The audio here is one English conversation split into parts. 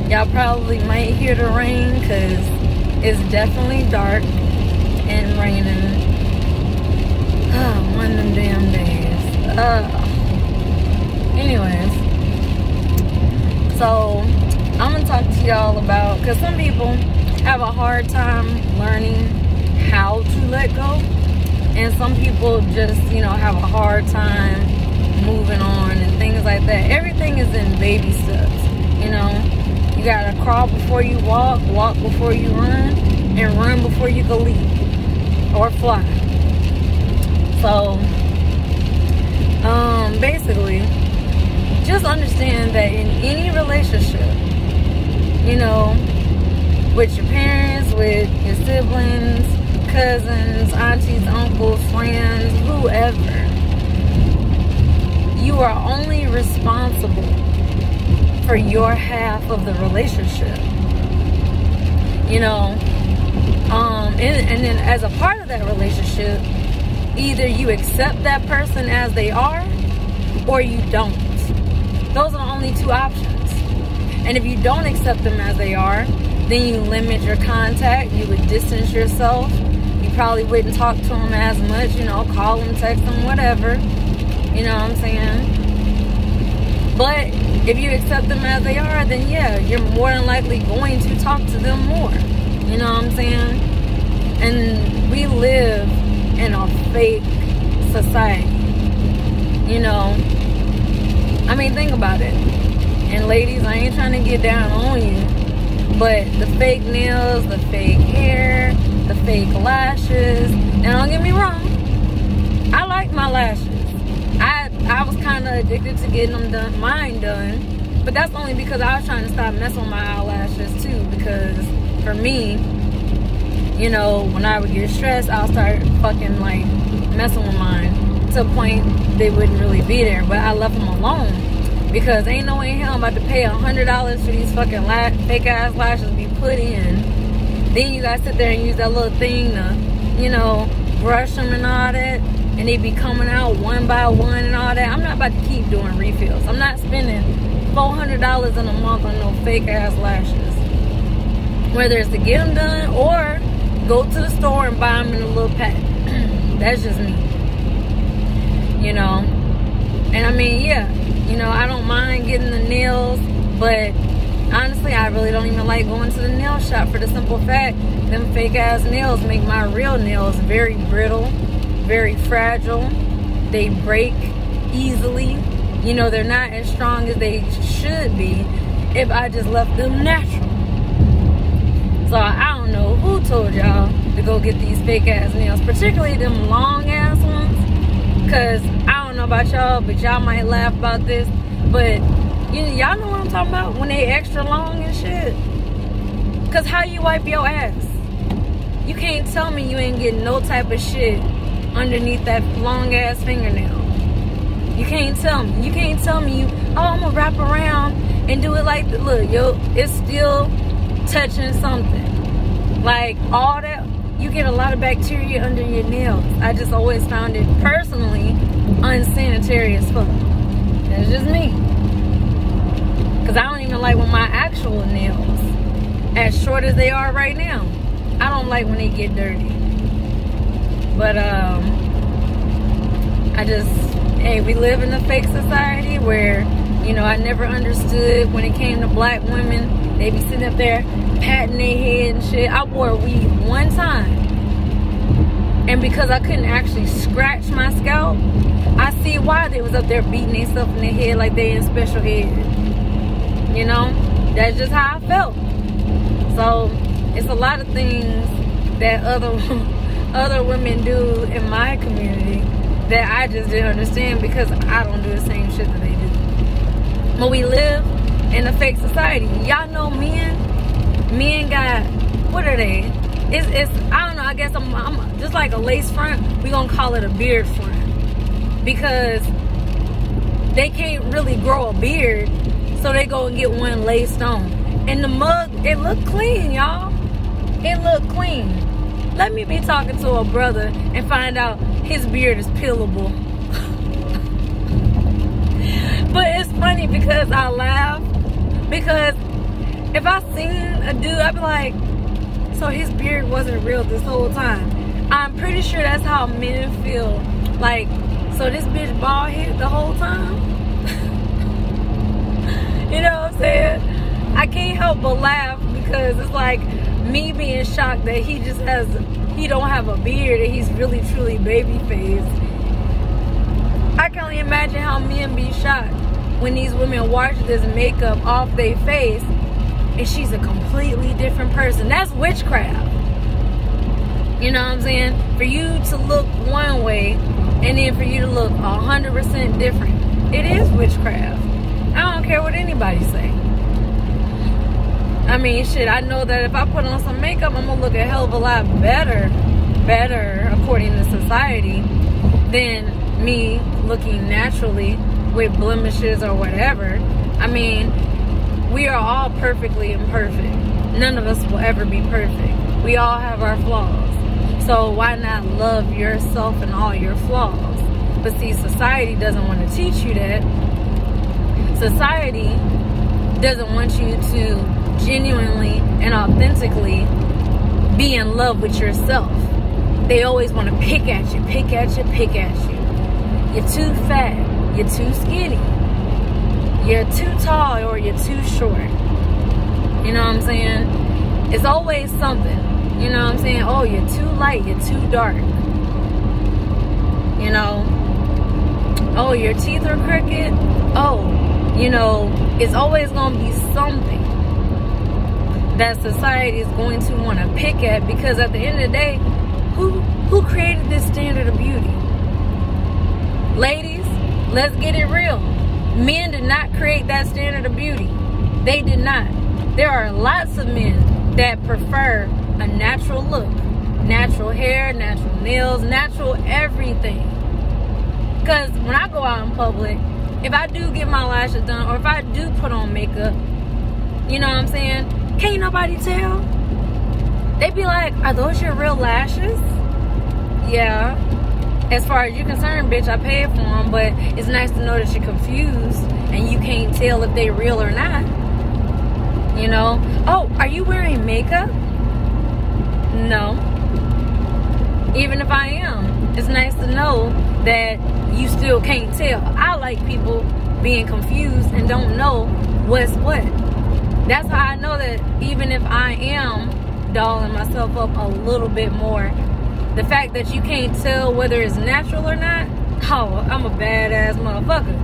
Y'all probably might hear the rain because it's definitely dark and raining. One of them damn days. Anyways, so I'm gonna talk to y'all about, because some people have a hard time learning how to let go, and some people just, you know, have a hard time moving on and things like that. Everything is in baby steps, you know. You gotta crawl before you walk, walk before you run, and run before you can leap or fly. So basically, just understand that in any relationship, you know, with your parents, with your siblings, cousins, aunties, uncles, friends, whoever, you are only responsible for your half of the relationship. You know, and then as a part of that relationship, either you accept that person as they are or you don't. Those are the only two options. And if you don't accept them as they are, then you limit your contact, you would distance yourself, you probably wouldn't talk to them as much, you know, call them, text them, whatever, you know what I'm saying? But if you accept them as they are, then yeah, you're more than likely going to talk to them more, you know what I'm saying? And we live in a fake society, you know. I mean, think about it. And ladies, I ain't trying to get down on you, but the fake nails, the fake hair, the fake lashes, and don't get me wrong, I like my lashes. I was kind of addicted to getting them done, mine done, but that's only because I was trying to stop messing with my eyelashes too, because for me, you know, when I would get stressed, I'll start fucking like messing with mine to a point they wouldn't really be there, but I left them alone because ain't no way in hell I'm about to pay $100 for these fucking fake ass lashes to be put in. Then you guys sit there and use that little thing to, you know, brush them and all that, and they be coming out one by one and all that. I'm not about to keep doing refills. I'm not spending $400 in a month on no fake ass lashes, whether it's to get them done or go to the store and buy them in a little pack. That's just me, you know. And I mean, yeah, you know, I don't mind getting the nails, but honestly, I really don't even like going to the nail shop for the simple fact them fake ass nails make my real nails very brittle, very fragile. They break easily. You know, they're not as strong as they should be if I just left them natural. So I don't know who told y'all to go get these fake ass nails, particularly them long ass ones, because I don't know about y'all, but y'all might laugh about this, but y'all know what I'm talking about when they extra long and shit. Because how you wipe your ass? You can't tell me you ain't getting no type of shit underneath that long ass fingernail. You can't tell me. You can't tell me I'm gonna wrap around and do it like that. Look, yo, it's still touching something. Like all that, you get a lot of bacteria under your nails. I just always found it personally unsanitary as fuck. That's just me. Cause I don't even like when my actual nails, as short as they are right now, I don't like when they get dirty. But hey, we live in a fake society where, you know, I never understood when it came to black women. They be sitting up there patting their head and shit. I wore a weave one time, and because I couldn't actually scratch my scalp, I see why they was up there beating themselves in their head like they in special ed. You know, that's just how I felt. So it's a lot of things that other women do in my community that I just didn't understand because I don't do the same shit that they do. But we live in a fake society. Y'all know men got, what are they? It's I don't know, I guess I'm just like a lace front. We gonna call it a beard front because they can't really grow a beard, so they go and get one laced on. And the mug, it look clean, y'all. It look clean. Let me be talking to a brother and find out his beard is peelable. But it's funny because I laugh because If I seen a dude, I'd be like, so his beard wasn't real this whole time. I'm pretty sure that's how men feel. Like, so this bitch bald head the whole time? You know what I'm saying? I can't help but laugh because it's like me being shocked that he don't have a beard and he's really truly baby faced. I can only imagine how men be shocked when these women wash this makeup off their face and she's a completely different person. That's witchcraft. You know what I'm saying? For you to look one way and then for you to look 100% different. It is witchcraft. I don't care what anybody say. I mean, shit, I know that if I put on some makeup, I'm gonna look a hell of a lot better according to society than me looking naturally with blemishes or whatever. I mean, we are all perfectly imperfect. None of us will ever be perfect. We all have our flaws. So why not love yourself and all your flaws? But see, society doesn't want to teach you that. Society doesn't want you to genuinely and authentically be in love with yourself. They always want to pick at you, pick at you, pick at you. You're too fat, you're too skinny, you're too tall, or you're too short. You know what I'm saying? It's always something. You know what I'm saying? Oh, you're too light, you're too dark. You know? Oh, your teeth are crooked. Oh, you know, it's always going to be something that society is going to want to pick at, because at the end of the day, who created this standard of beauty? Ladies, let's get it real. Men did not create that standard of beauty. They did not. There are lots of men that prefer a natural look. Natural hair, natural nails, natural everything. Because when I go out in public, if I do get my lashes done, or if I do put on makeup, you know what I'm saying? Can't nobody tell. They be like, are those your real lashes? Yeah. As far as you're concerned, bitch, I paid for them, but it's nice to know that you're confused and you can't tell if they're real or not. You know? Oh, are you wearing makeup? No. Even if I am, it's nice to know that you still can't tell. I like people being confused and don't know what's what. That's how I know that even if I am dolling myself up a little bit more, the fact that you can't tell whether it's natural or not, oh, I'm a badass motherfucker.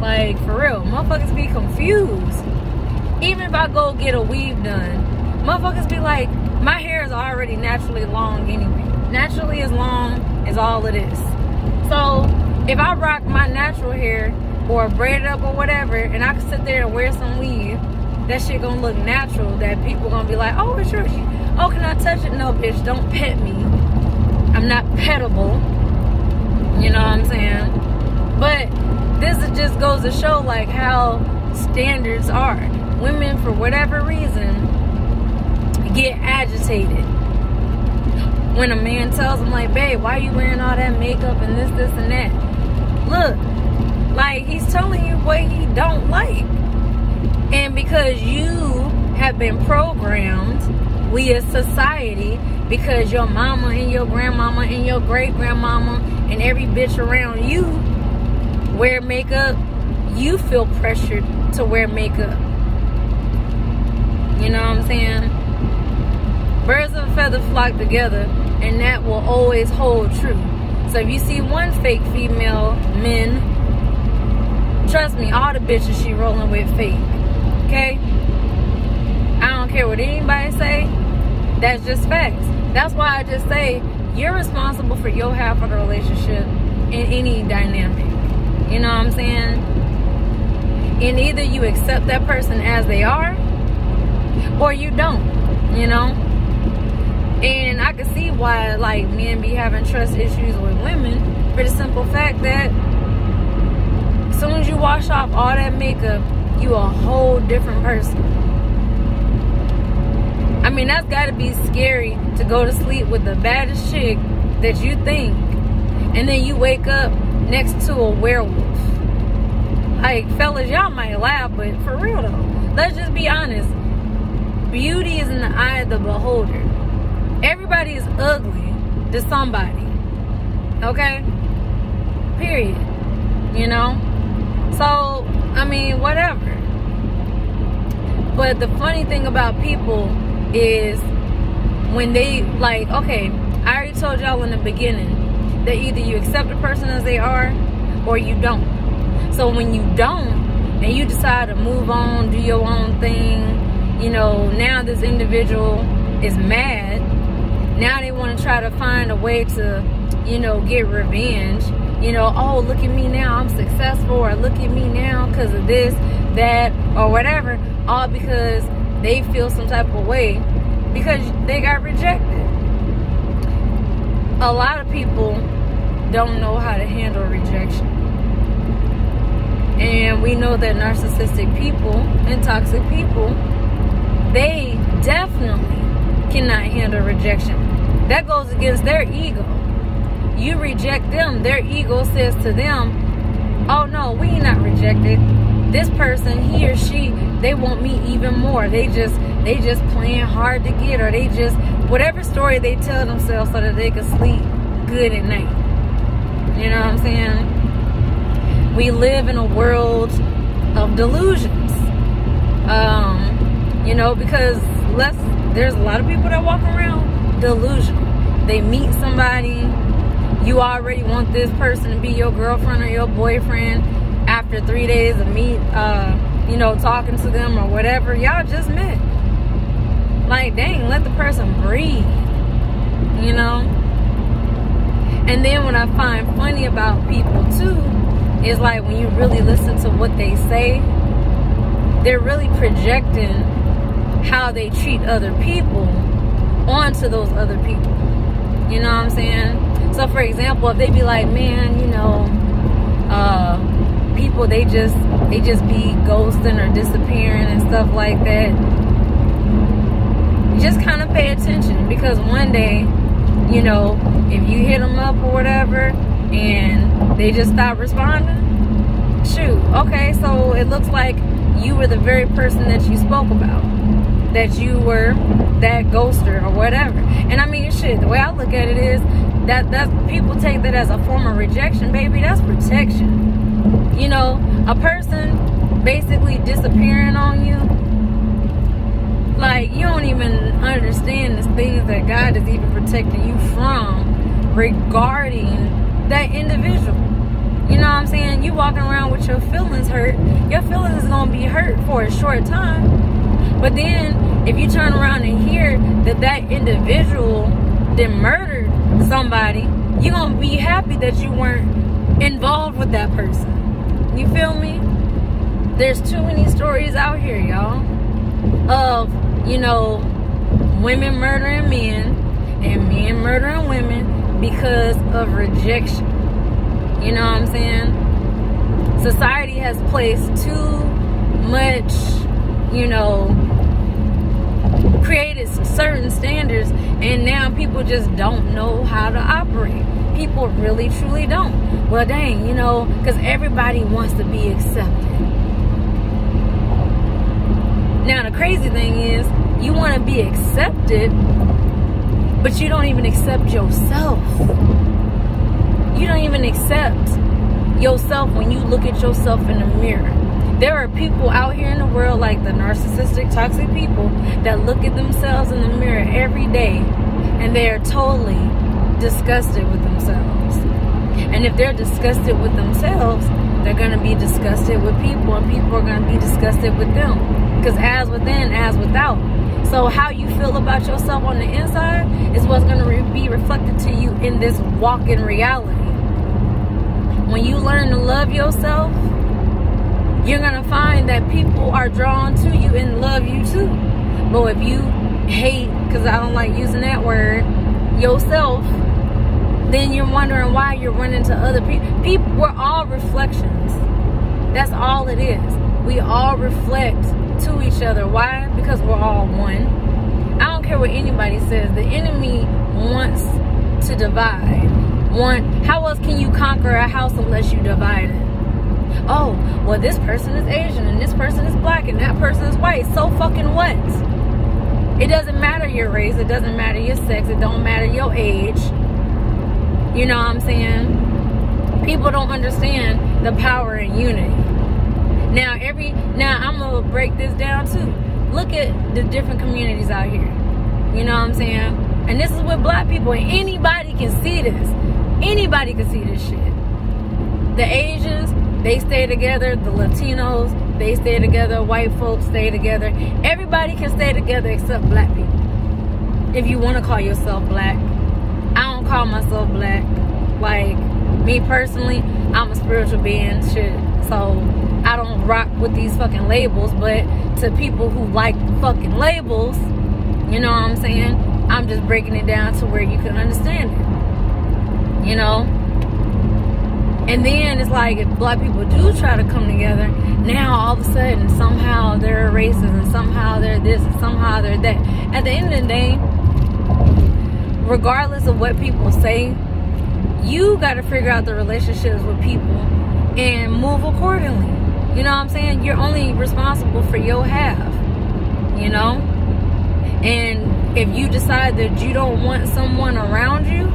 Like, for real, motherfuckers be confused. Even if I go get a weave done, motherfuckers be like, my hair is already naturally long anyway. Naturally as long as all it is. So if I rock my natural hair or braid it up or whatever, and I can sit there and wear some weave, that shit gonna look natural, that people gonna be like, oh, it's yours. Oh, can I touch it? No, bitch, don't pet me. I'm not petable. You know what I'm saying? But this just goes to show like how standards are. Women, for whatever reason, get agitated when a man tells them like, babe, why are you wearing all that makeup and this and that? Look, like, he's telling you what he don't like. And because you have been programmed, we as society, because your mama and your grandmama and your great grandmama and every bitch around you wear makeup, you feel pressured to wear makeup. You know what I'm saying? Birds of a feather flock together, and that will always hold true. So if you see one fake female men, trust me, all the bitches she rolling with fake. Okay? I don't care what anybody say. That's just facts. That's why I just say you're responsible for your half of the relationship in any dynamic. You know what I'm saying? And either you accept that person as they are, or you don't, you know? And I can see why, like, men be having trust issues with women for the simple fact that as soon as you wash off all that makeup, you a whole different person. I mean, that's gotta be scary to go to sleep with the baddest chick that you think, and then you wake up next to a werewolf. Like, fellas, y'all might laugh, but for real though, let's just be honest. beauty is in the eye of the beholder. Everybody is ugly to somebody. Okay? Period. You know? So, I mean, whatever. But the funny thing about people is when they, like, okay, I already told y'all in the beginning that either you accept a person as they are or you don't. So when you don't and you decide to move on, do your own thing, you know, now this individual is mad. Now they want to try to find a way to, you know, get revenge. You know, oh, look at me now, I'm successful, or look at me now because of this, that, or whatever, all because they feel some type of way because they got rejected. A lot of people don't know how to handle rejection. And we know that narcissistic people and toxic people, they definitely cannot handle rejection. That goes against their ego. You reject them, their ego says to them, oh no, we not rejected. This person, he or she, they want me even more. They just playing hard to get, or they just, whatever story they tell themselves so that they can sleep good at night. You know what I'm saying? We live in a world of delusions. You know, because there's a lot of people that walk around delusional. They meet somebody, you already want this person to be your girlfriend or your boyfriend. After 3 days of you know, talking to them or whatever, y'all just met. Like, dang, let the person breathe, you know? And then what I find funny about people too is, like, when you really listen to what they say, they're really projecting how they treat other people onto those other people. You know what I'm saying? So for example, if they be like, man, you know, people, they just be ghosting or disappearing and stuff like that, just kind of pay attention, because one day, you know, if you hit them up or whatever and they just stop responding, shoot, okay, so it looks like you were the very person that you spoke about, that you were that ghoster or whatever. And I mean, shit, the way I look at it is that people take that as a form of rejection. Baby, that's protection. You know, a person basically disappearing on you, like, you don't even understand the things that God is even protecting you from regarding that individual. You know what I'm saying? You walking around with your feelings hurt. Your feelings is going to be hurt for a short time. But then if you turn around and hear that individual then murdered somebody, you're going to be happy that you weren't involved with that person. You feel me? There's too many stories out here, y'all, of, you know, women murdering men and men murdering women because of rejection. You know what I'm saying? Society has placed too much, you know, created certain standards, and now people just don't know how to operate. People really, truly don't. Well, dang, you know, because everybody wants to be accepted. Now, the crazy thing is, you want to be accepted, but you don't even accept yourself. You don't even accept yourself when you look at yourself in the mirror. There are people out here in the world, like the narcissistic, toxic people, that look at themselves in the mirror every day and they are totally disgusted with themselves. And if they're disgusted with themselves, they're going to be disgusted with people, and people are going to be disgusted with them. Because as within, as without. So how you feel about yourself on the inside is what's going to be reflected to you in this walk-in reality. When you learn to love yourself, you're going to find that people are drawn to you and love you too. But if you hate, because I don't like using that word, yourself, then you're wondering why you're running to other people. We're all reflections. That's all it is. We all reflect to each other. Why? Because we're all one. I don't care what anybody says. The enemy wants to divide. How else can you conquer a house unless you divide it? Oh, well, this person is Asian and this person is black and that person is white. So fucking what? It doesn't matter your race. It doesn't matter your sex. It don't matter your age. You know what I'm saying? People don't understand the power in unity. Now I'm gonna break this down too. Look at the different communities out here. You know what I'm saying? And this is with black people. And anybody can see this. Anybody can see this shit. The Asians, they stay together. The Latinos, they stay together. White folks stay together. Everybody can stay together except black people. If you want to call yourself black. I don't call myself black. Like, me personally, I'm a spiritual being, shit. So, I don't rock with these fucking labels. But to people who like the fucking labels, you know what I'm saying? I'm just breaking it down to where you can understand it. You know? And then it's like, if black people do try to come together, now all of a sudden, somehow they're racist, and somehow they're this, and somehow they're that. At the end of the day, regardless of what people say, you got to figure out the relationships with people and move accordingly. You know what I'm saying? You're only responsible for your half, you know? And if you decide that you don't want someone around you,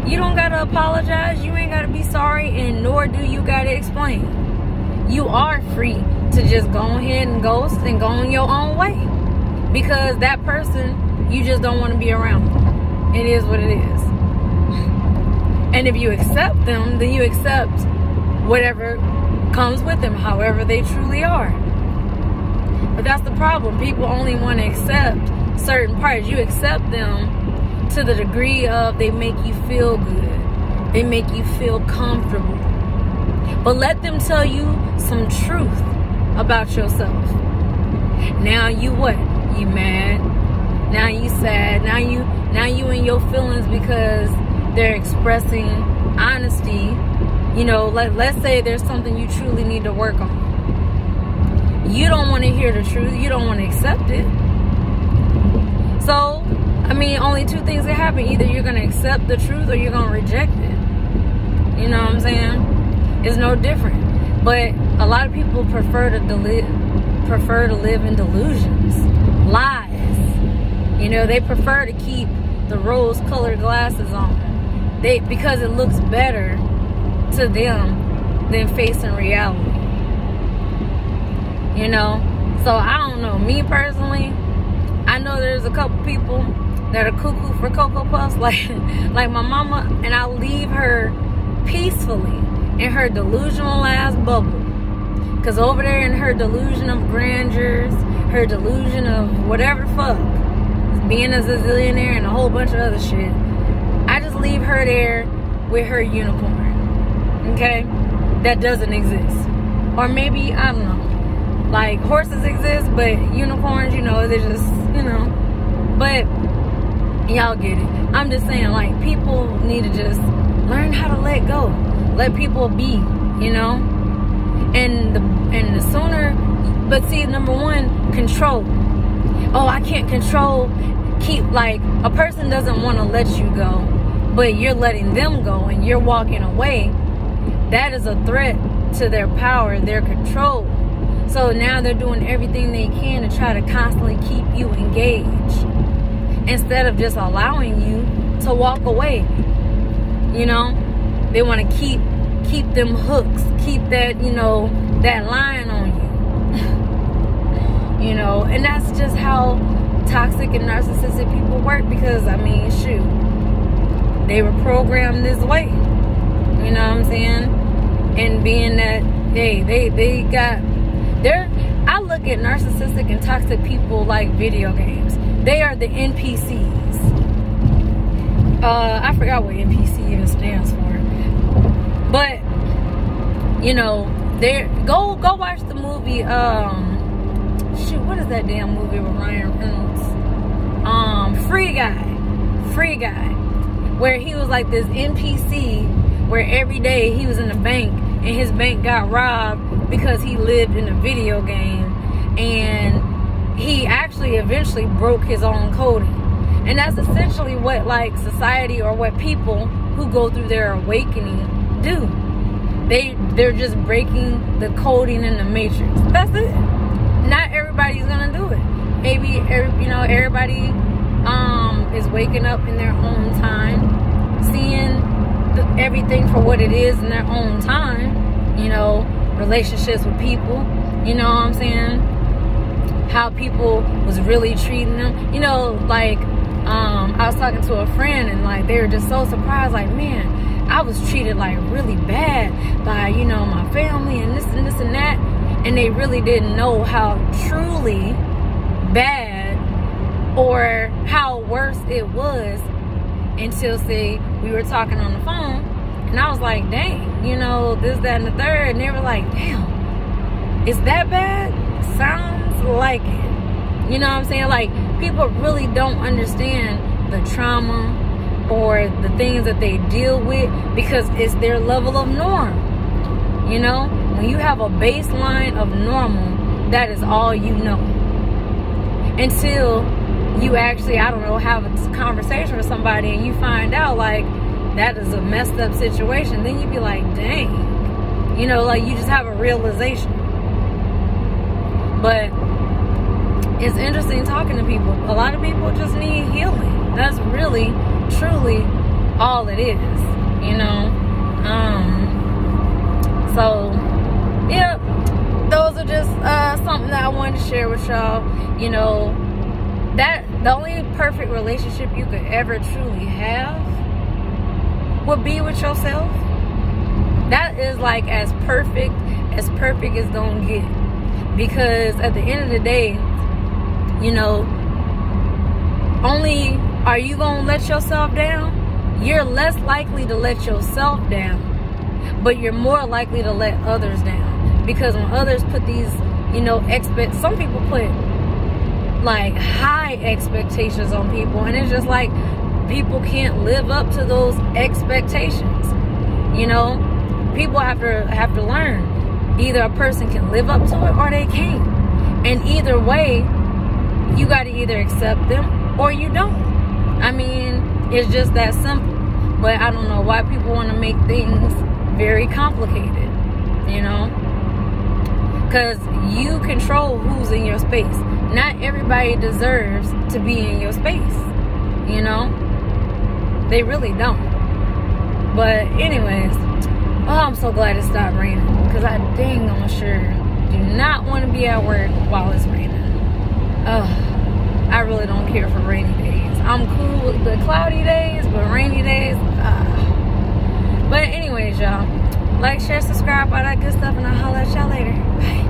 you don't got to apologize. You ain't got to be sorry, and nor do you got to explain. You are free to just go ahead and ghost and go on your own way. Because that person, you just don't want to be around. It is what it is. And if you accept them, then you accept whatever comes with them, however they truly are. But that's the problem. People only want to accept certain parts. You accept them to the degree of they make you feel good. They make you feel comfortable. But let them tell you some truth about yourself. Now you what? You mad? Now you sad? Now you in your feelings because they're expressing honesty. You know, let's say there's something you truly need to work on. You don't want to hear the truth. You don't want to accept it. So, I mean, only two things that happen. Either you're going to accept the truth or you're going to reject it. You know what I'm saying? It's no different. But a lot of people prefer to live in delusions. Lies. You know, they prefer to keep the rose-colored glasses on. Because it looks better to them than facing reality. You know? So, I don't know. Me personally, I know there's a couple people that are cuckoo for Cocoa Puffs, like my mama, and I'll leave her peacefully in her delusional ass bubble. Because over there in her delusion of grandeurs, her delusion of whatever fuck, being a zillionaire and a whole bunch of other shit, I just leave her there with her unicorn, okay? That doesn't exist. Or maybe, I don't know, like horses exist, but unicorns, you know, they're just, you know, but y'all get it. I'm just saying, like, people need to just learn how to let go. Let people be, you know? And the sooner, but see, number one, control. Oh, I can't control, like, a person doesn't want to let you go, but you're letting them go and you're walking away. That is a threat to their power, their control. So now they're doing everything they can to try to constantly keep you engaged, instead of just allowing you to walk away. You know, they want to keep them hooks, keep that, you know, that line on you. You know, and that's just how toxic and narcissistic people work, because, I mean, shoot, they were programmed this way. You know what I'm saying? And being that, hey, they got, I look at narcissistic and toxic people like video games. They are the NPCs. I forgot what NPC even stands for. But, you know, go watch the movie, shoot, what is that damn movie with Ryan Reynolds? Free Guy. Where he was like this NPC, where every day he was in the bank and his bank got robbed because he lived in a video game, and he actually eventually broke his own coding. And that's essentially what, like, society, or what people who go through their awakening do. They're just breaking the coding in the matrix. That's it. Not everybody's gonna do it. Maybe everybody is waking up in their own time, seeing everything for what it is in their own time. You know, relationships with people, you know what I'm saying? How people was really treating them. You know, like, I was talking to a friend, and like, they were just so surprised, like, man, I was treated like really bad by, you know, my family and this and this and that. And they really didn't know how truly bad or how worse it was until, say, we were talking on the phone, and I was like, dang, you know, this, that, and the third. And they were like, damn, is that bad? Sounds like it. You know what I'm saying? Like, people really don't understand the trauma or the things that they deal with because it's their level of norm. You know, when you have a baseline of normal, that is all you know. Until you actually, I don't know, have a conversation with somebody and you find out like that is a messed up situation, then you be like, dang, you know, like you just have a realization. But it's interesting talking to people. A lot of people just need healing. That's really, truly all it is, you know. So yeah, those are just something that I wanted to share with y'all. You know, that the only perfect relationship you could ever truly have would be with yourself. That is like as perfect as gonna get. Because at the end of the day, you know, only are you gonna let yourself down? You're less likely to let yourself down, but you're more likely to let others down. Because when others put these, you know, some people put like high expectations on people, and it's just like people can't live up to those expectations. You know, people have to learn. Either a person can live up to it or they can't. And either way, you got to either accept them or you don't. I mean, it's just that simple. But I don't know why people want to make things very complicated, you know? Because you control who's in your space. Not everybody deserves to be in your space, you know? They really don't. But anyways, oh, I'm so glad it stopped raining. Because I dang on sure do not want to be at work while it's raining. I really don't care for rainy days. I'm cool with the cloudy days, but rainy days, But anyways, y'all, like, share, subscribe, all that good stuff, and I'll holler at y'all later. Bye.